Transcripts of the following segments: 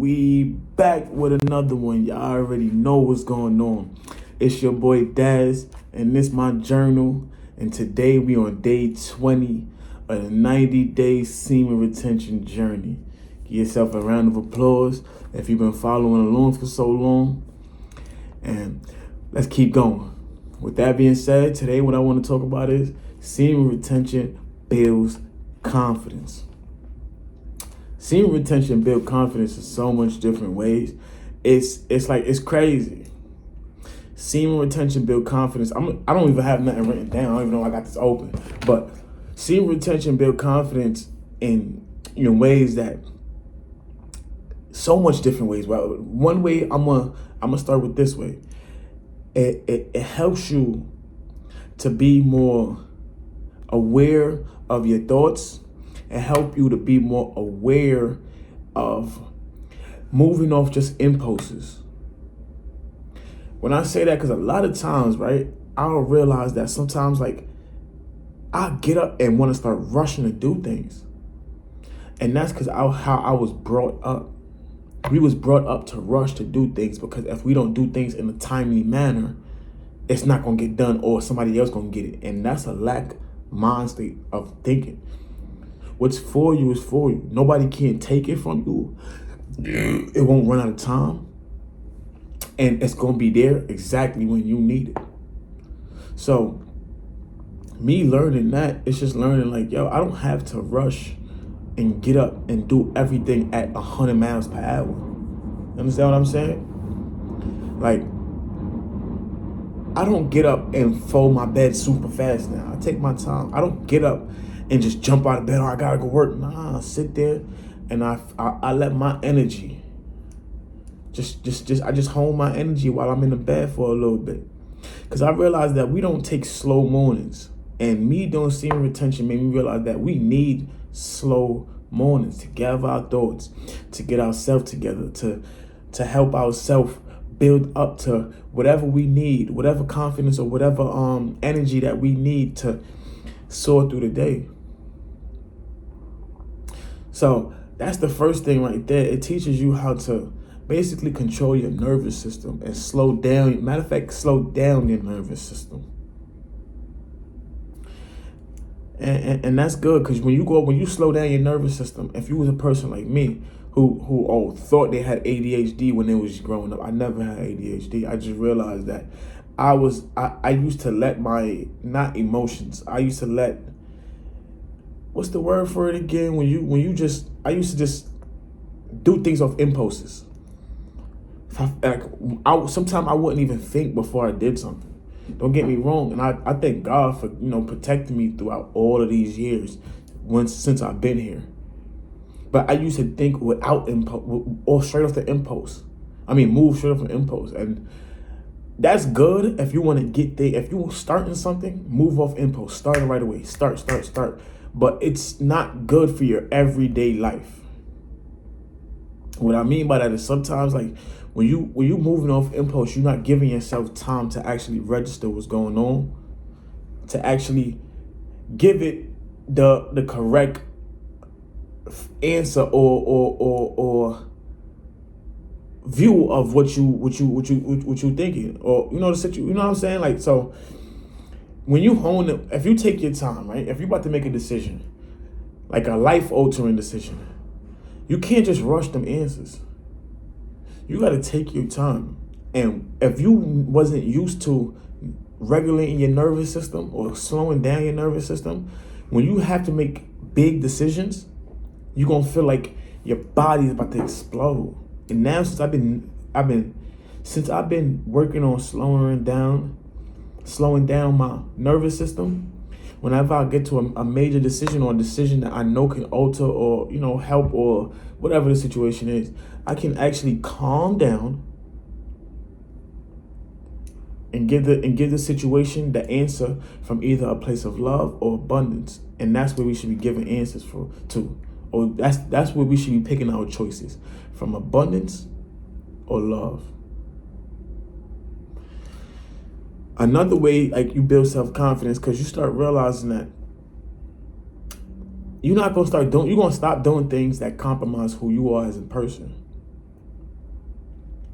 we back with another one. Y'all already know what's going on. It's your boy Daz, and this my journal. And today we on day 20 of the 90-day semen retention journey. Give yourself a round of applause if you've been following along for so long. And let's keep going. With that being said, today what I want to talk about is semen retention builds confidence. Semen retention builds confidence in so much different ways. It's crazy. Semen retention builds confidence. I don't even have nothing written down. I don't even know I got this open. But semen retention builds confidence in ways that so much different ways. Well, one way I'm gonna start with this way. It helps you to be more aware of your thoughts and help you to be more aware of moving off just impulses. When I say that, because a lot of times, right, I'll realize that sometimes, like, I get up and want to start rushing to do things. And that's because how I was brought up. We was brought up to rush to do things, because if we don't do things in a timely manner, it's not going to get done, or somebody else going to get it. And that's a lack mind state of thinking. What's for you is for you. Nobody can take it from you. It won't run out of time. And it's going to be there exactly when you need it. So me learning that, it's just learning like, yo, I don't have to rush and get up and do everything at 100 miles per hour. You understand what I'm saying? Like, I don't get up and fold my bed super fast now. I take my time. I don't get up and just jump out of bed, I gotta go work. Nah, I sit there and I let my energy I just hold my energy while I'm in the bed for a little bit. Cause I realized that we don't take slow mornings. And me doing semen retention made me realize that we need slow mornings to gather our thoughts, to get ourselves together, to help ourselves build up to whatever we need, whatever confidence or whatever energy that we need to soar through the day. So that's the first thing right there. It teaches you how to basically control your nervous system and slow down. Matter of fact, slow down your nervous system. And that's good, because when you slow down your nervous system, if you was a person like me who thought they had ADHD when they was growing up, I never had ADHD. I just realized that I used to let my, not emotions, I used to let, what's the word for it again? I used to just do things off impulses. Sometimes I wouldn't even think before I did something. Don't get me wrong, and I thank God for protecting me throughout all of these years since I've been here. But I used to think without impulse, or straight off the impulse. Move straight off the impulse, and that's good if you want to get there. If you're starting something, move off impulse. Start it right away. Start. But it's not good for your everyday life. What I mean by that is sometimes, like, when you moving off impulse, you're not giving yourself time to actually register what's going on, to actually give it the correct answer or view of what you thinking, or the situation. You know what I'm saying? Like, so when you hone it, if you take your time, right? If you're about to make a decision, like a life altering decision, you can't just rush them answers. You got to take your time. And if you wasn't used to regulating your nervous system or slowing down your nervous system, when you have to make big decisions, you're going to feel like your body is about to explode. And now since I've been working on slowing down my nervous system, whenever I get to a major decision, or a decision that I know can alter or help, or whatever the situation is, I can actually calm down and give the situation the answer from either a place of love or abundance. And that's where we should be giving answers to. Or that's where we should be picking our choices, from abundance or love. Another way, like, you build self-confidence, because you start realizing that you're going to stop doing things that compromise who you are as a person.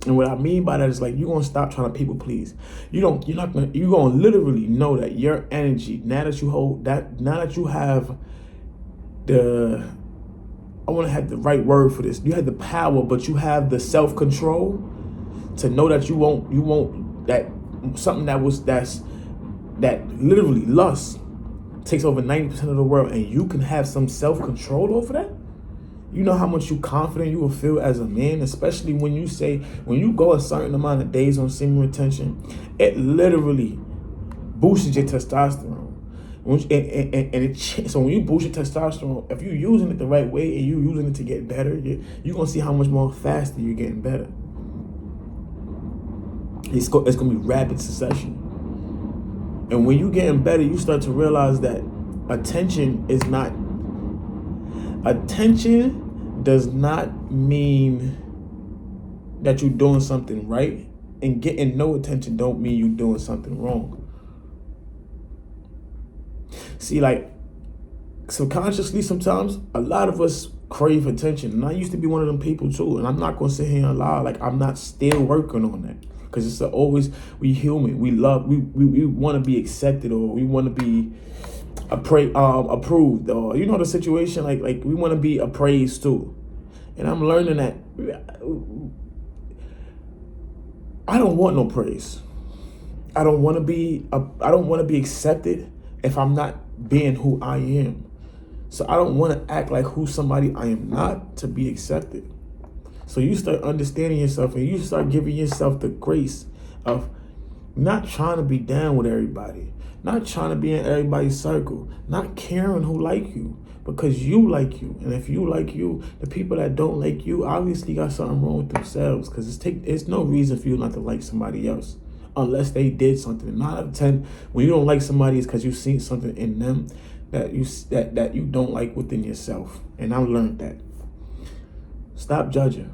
And what I mean by that is like you're gonna stop trying to people please. You're gonna literally know that your energy, now that you have the, I wanna have the right word for this. You have the power, but you have the self-control to know that you won't that something that literally lust takes over 90% of the world, and you can have some self-control over that. You know how much confident you will feel as a man, especially when you go a certain amount of days on semen retention, it literally boosts your testosterone. So when you boost your testosterone, if you're using it the right way and you're using it to get better, you're going to see how much more faster you're getting better. It's going to be rapid succession. And when you're getting better, you start to realize that attention does not mean that you're doing something right, and getting no attention don't mean you're doing something wrong. See, like, subconsciously sometimes a lot of us crave attention, and I used to be one of them people too, and I'm not going to sit here and lie like I'm not still working on that, because it's always, we human, we want to be accepted, or we want to be approved, or the situation, like we want to be appraised too. And I'm learning that I don't want no praise. I don't want to be accepted if I'm not being who I am. So I don't want to act like who somebody I am not to be accepted. So you start understanding yourself, and you start giving yourself the grace of not trying to be down with everybody, not trying to be in everybody's circle, not caring who like you, because you like you. And if you like you, the people that don't like you obviously got something wrong with themselves, because it's no reason for you not to like somebody else unless they did something. 9 out of 10, when you don't like somebody, it's because you've seen something in them that you don't like within yourself. And I've learned that. Stop judging.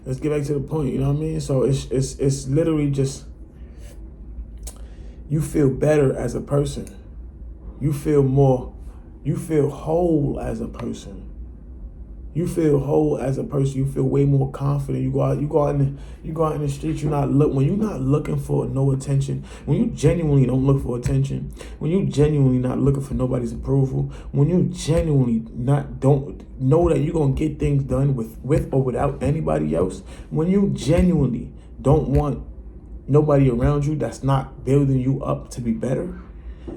Let's get back to the point, you know what I mean? So it's literally just, you feel better as a person. You feel whole as a person. You feel whole as a person. You feel way more confident. You go out in the streets. When you're not looking for no attention. When you genuinely don't look for attention. When you genuinely not looking for nobody's approval. When you genuinely don't know that you're gonna get things done with or without anybody else. When you genuinely don't want nobody around you that's not building you up to be better,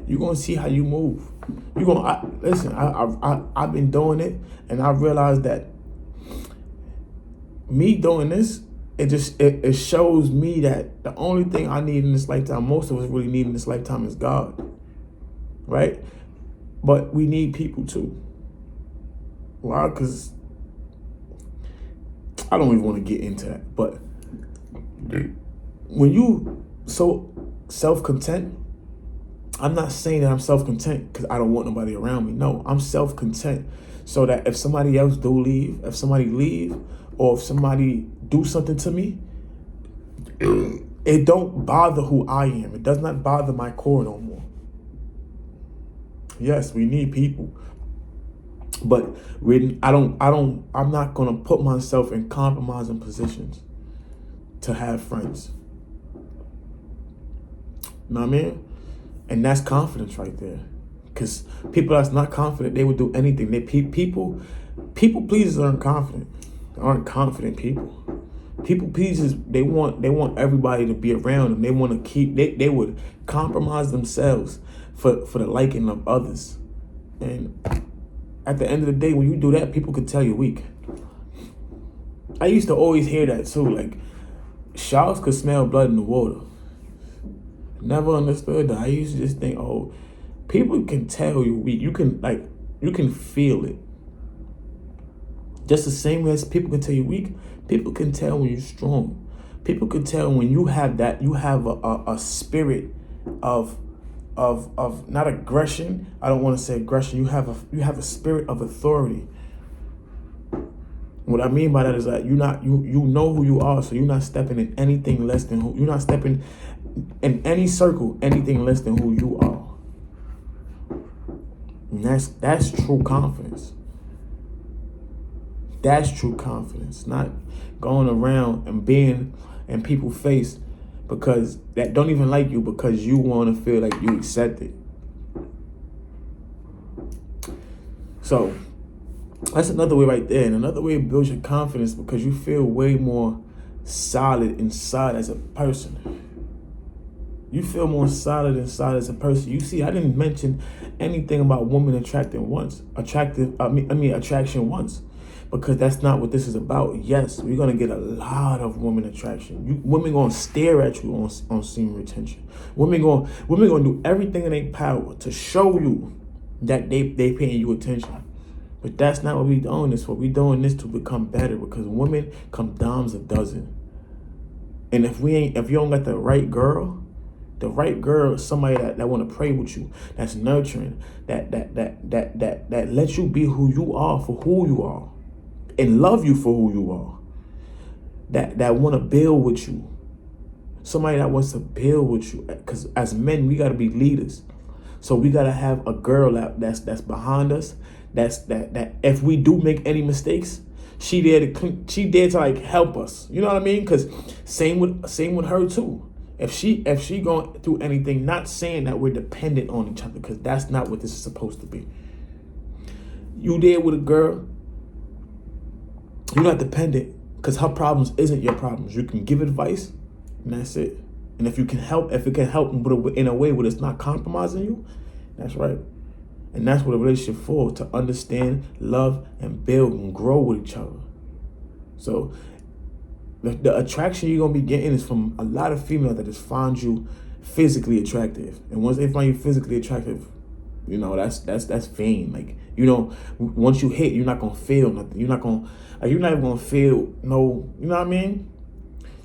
you're gonna see how you move. Listen. I've been doing it, and I realized that me doing this, it shows me that the only thing I need in this lifetime, most of us really need in this lifetime, is God, right? But we need people too. Why? Because I don't even want to get into that, but when you so self-content, I'm not saying that I'm self-content because I don't want nobody around me. No, I'm self-content so that if somebody else do leave, if somebody leave, or if somebody do something to me, it don't bother who I am. It does not bother my core no more. Yes, we need people, but I'm not gonna put myself in compromising positions to have friends. You know what I mean? And that's confidence right there. Because people that's not confident, they would do anything. People pleasers aren't confident. They aren't confident people. People pleasers, they want everybody to be around them. They want to they would compromise themselves for the liking of others. And at the end of the day, when you do that, people could tell you're weak. I used to always hear that too. Like, sharks could smell blood in the water. Never understood that. I used to just think, oh, people can tell you're weak. You can feel it. Just the same way as people can tell you're weak, people can tell when you're strong. People can tell when you have a spirit of not aggression. I don't want to say aggression. You have a spirit of authority. What I mean by that is that you know who you are, so you're not stepping in anything less than who you're not stepping in any circle anything less than who you are. And that's true confidence. That's true confidence, not going around and being in people's face because that don't even like you because you want to feel like you accepted. So that's another way right there. And another way it builds your confidence because you feel way more solid inside as a person. You feel more solid inside as a person. You see, I didn't mention anything about women attraction once, because that's not what this is about. Yes, we're gonna get a lot of women attraction. Women gonna stare at you on semen retention. Women gonna do everything in their power to show you that they paying you attention. But that's not what we doing this for. We doing this to become better because women come dimes a dozen. And if you don't got the right girl, somebody that want to pray with you, that's nurturing, that lets you be who you are for who you are, and love you for who you are. That want to build with you, somebody that wants to build with you. Because as men, we got to be leaders, so we got to have a girl that's behind us. That if we do make any mistakes, she there to like help us. You know what I mean? Because same with her too. If she going through anything, not saying that we're dependent on each other, because that's not what this is supposed to be. You there with a girl, you're not dependent because her problems isn't your problems. You can give advice, and that's it. And if it can help in a way where it's not compromising you, that's right. And that's what a relationship for, to understand, love, and build and grow with each other. So the attraction you're going to be getting is from a lot of females that just find you physically attractive. And once they find you physically attractive, you know, that's fame. Like, you know, once you hit, you're not going to feel nothing. You're not even going to feel no, you know what I mean?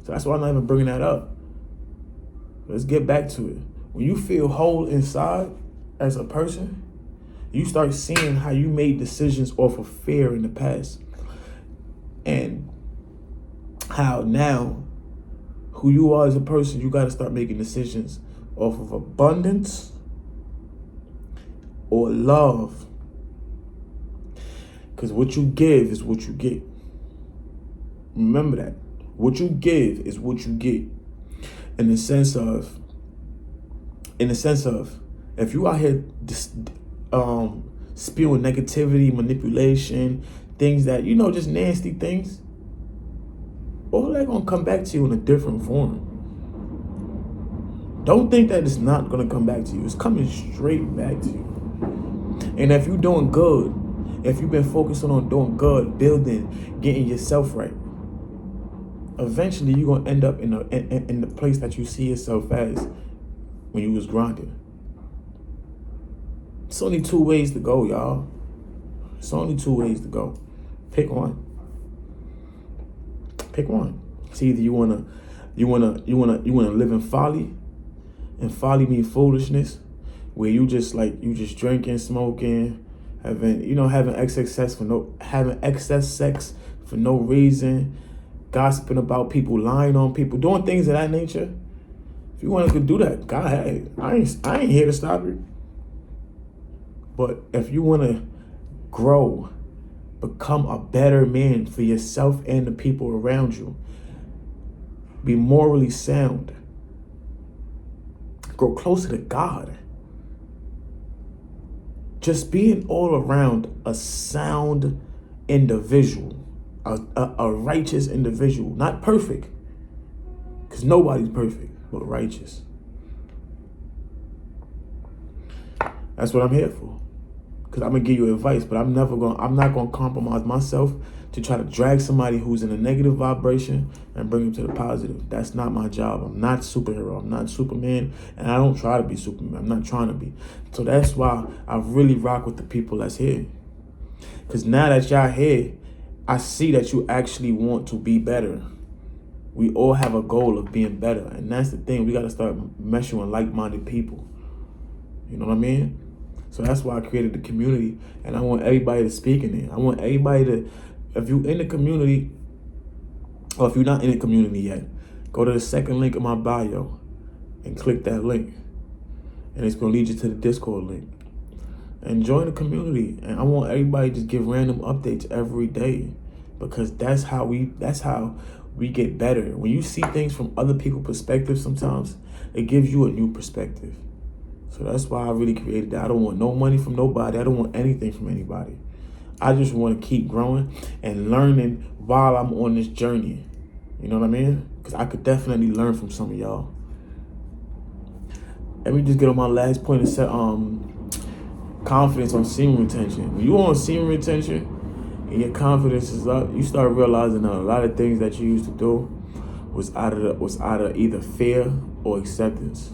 So that's why I'm not even bringing that up. Let's get back to it. When you feel whole inside as a person, you start seeing how you made decisions off of fear in the past. And how now, who you are as a person, you got to start making decisions off of abundance or love. Because what you give is what you get. Remember that. What you give is what you get. In the sense of, if you out here spewing negativity, manipulation, things that, you know, just nasty things, all that gonna come back to you in a different form. Don't think that it's not gonna come back to you. It's coming straight back to you. And if you're doing good, if you've been focusing on doing good, building, getting yourself right, eventually you're gonna end up in the place that you see yourself as when you was grinding. It's only 2 ways to go, y'all. It's only 2 ways to go. Pick one. Pick one. It's either you wanna live in folly, and folly means foolishness, where you just drinking, smoking, having excess sex for no reason, gossiping about people, lying on people, doing things of that nature. If you want to do that, go ahead. I ain't here to stop you. But if you want to grow, become a better man for yourself and the people around you, be morally sound, grow closer to God, just being all around a sound individual, a righteous individual, not perfect, because nobody's perfect, but righteous. That's what I'm here for. Because I'm gonna give you advice, but I'm not gonna compromise myself to try to drag somebody who's in a negative vibration and bring them to the positive. That's not my job. I'm not superhero. I'm not Superman, and I don't try to be Superman. I'm not trying to be. So that's why I really rock with the people that's here. Because now that y'all here, I see that you actually want to be better. We all have a goal of being better, and that's the thing. We gotta start meshing with like-minded people. You know what I mean? So that's why I created the community, and I want everybody to speak in it. I want everybody to, if you're in the community, or if you're not in the community yet, go to the second link in my bio and click that link. And it's gonna lead you to the Discord link. And join the community. And I want everybody to just give random updates every day. because that's how we get better. When you see things from other people's perspective, sometimes it gives you a new perspective. So that's why I really created that. I don't want no money from nobody. I don't want anything from anybody. I just want to keep growing and learning while I'm on this journey. You know what I mean? Because I could definitely learn from some of y'all. Let me just get on my last point and set confidence on semen retention. When you on semen retention and your confidence is up, you start realizing that a lot of things that you used to do was out of either fear or acceptance.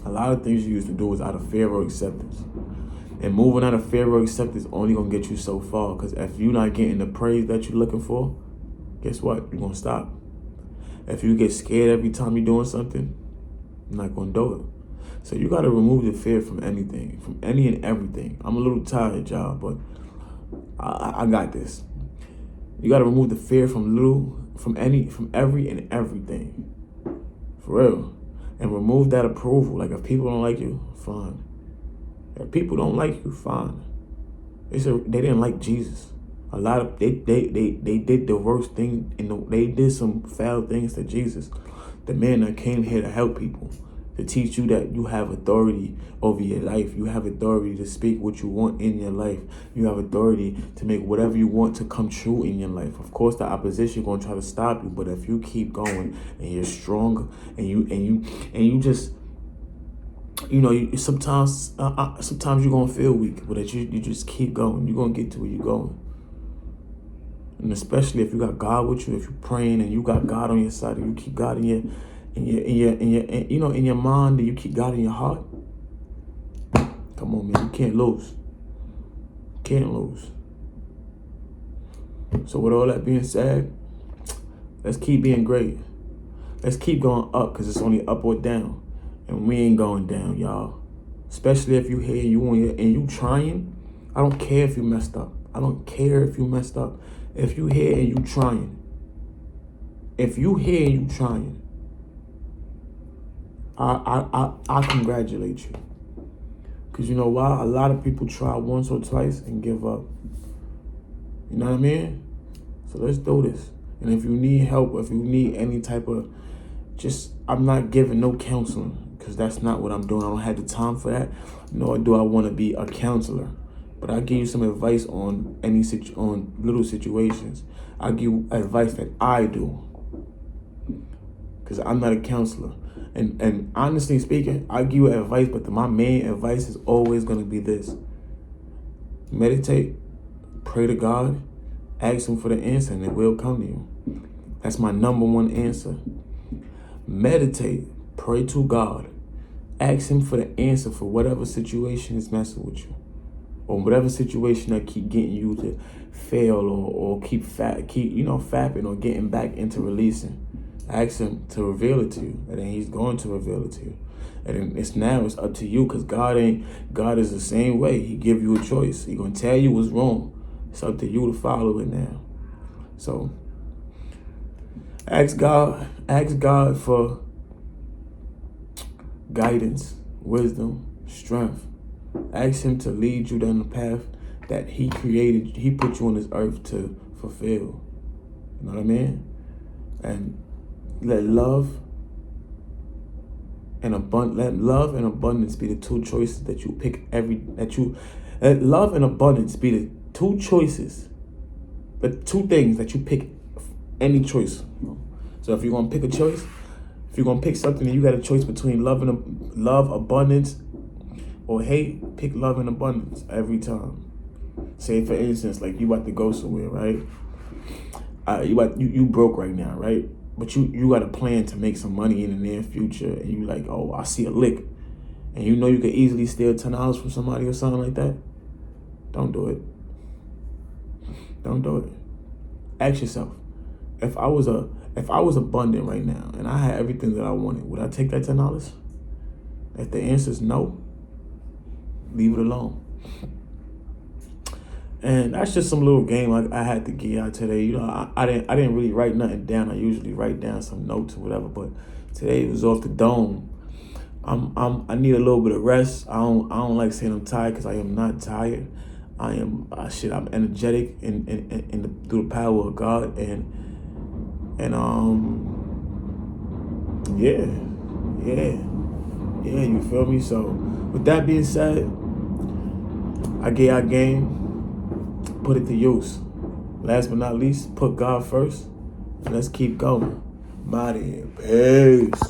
A lot of things you used to do was out of fear or acceptance. And moving out of fear or acceptance only gonna get you so far. Because if you're not getting the praise that you're looking for, guess what? You're gonna stop. If you get scared every time you're doing something, you're not gonna do it. So you gotta remove the fear from anything, from any and everything. I'm a little tired, y'all, but I got this. You gotta remove the fear from every and everything. For real. And remove that approval. Like if people don't like you, fine. If people don't like you, fine. They didn't like Jesus. A lot of they did the worst thing, they did some foul things to Jesus. The man that came here to help people, to teach you that you have authority over your life. You have authority to speak what you want in your life. You have authority to make whatever you want to come true in your life. Of course, the opposition gonna try to stop you, but if you keep going and you're strong and you just, you know, sometimes you're gonna feel weak, but if you just keep going, you're gonna get to where you're going. And especially if you got God with you, if you're praying and you got God on your side, and you keep God in your mind, and you keep God in your heart. Come on, man, you can't lose. Can't lose. So with all that being said, let's keep being great. Let's keep going up, because it's only up or down. And we ain't going down, y'all. Especially if you here and you trying. I don't care if you messed up. I don't care if you messed up. If you here and you trying. If you here and you trying, I congratulate you. Because you know why? A lot of people try once or twice and give up. You know what I mean? So let's do this. And if you need help, if you need any type of, I'm not giving no counseling, because that's not what I'm doing. I don't have the time for that, nor do I want to be a counselor. But I give you some advice on on little situations. I give you advice that I do, because I'm not a counselor. And honestly speaking, I give you advice, but my main advice is always going to be this: meditate, pray to God, ask Him for the answer, and it will come to you. That's my number one answer. Meditate, pray to God, ask Him for the answer for whatever situation is messing with you, or whatever situation that keep getting you to fail or keep fapping or getting back into releasing. Ask Him to reveal it to you, and then He's going to reveal it to you. And then it's up to you, because God is the same way. He give you a choice. He gonna tell you what's wrong. It's up to you to follow it now. So ask God for guidance, wisdom, strength. Ask Him to lead you down the path that He put you on this earth to fulfill. You know what I mean? And let love and abundance be the two choices that you pick let love and abundance be the two choices, the two things that you pick any choice. So if you're gonna pick a choice, if you're gonna pick something and you got a choice between love, abundance, or hate, pick love and abundance every time. Say for instance, like you about to go somewhere, right? You broke right now, right? But you got a plan to make some money in the near future, and you like, oh, I see a lick, and you know you could easily steal $10 from somebody or something like that. Don't do it. Don't do it. Ask yourself, if I was abundant right now and I had everything that I wanted, would I take that $10? If the answer is no, leave it alone. And that's just some little game I had to get out today. You know, I didn't really write nothing down. I usually write down some notes or whatever, but today it was off the dome. I need a little bit of rest. I don't like saying I'm tired, because I am not tired. I'm energetic through the power of God, and yeah, you feel me? So with that being said, I get our game, put it to use. Last but not least, put God first, and let's keep going. Mighty, peace.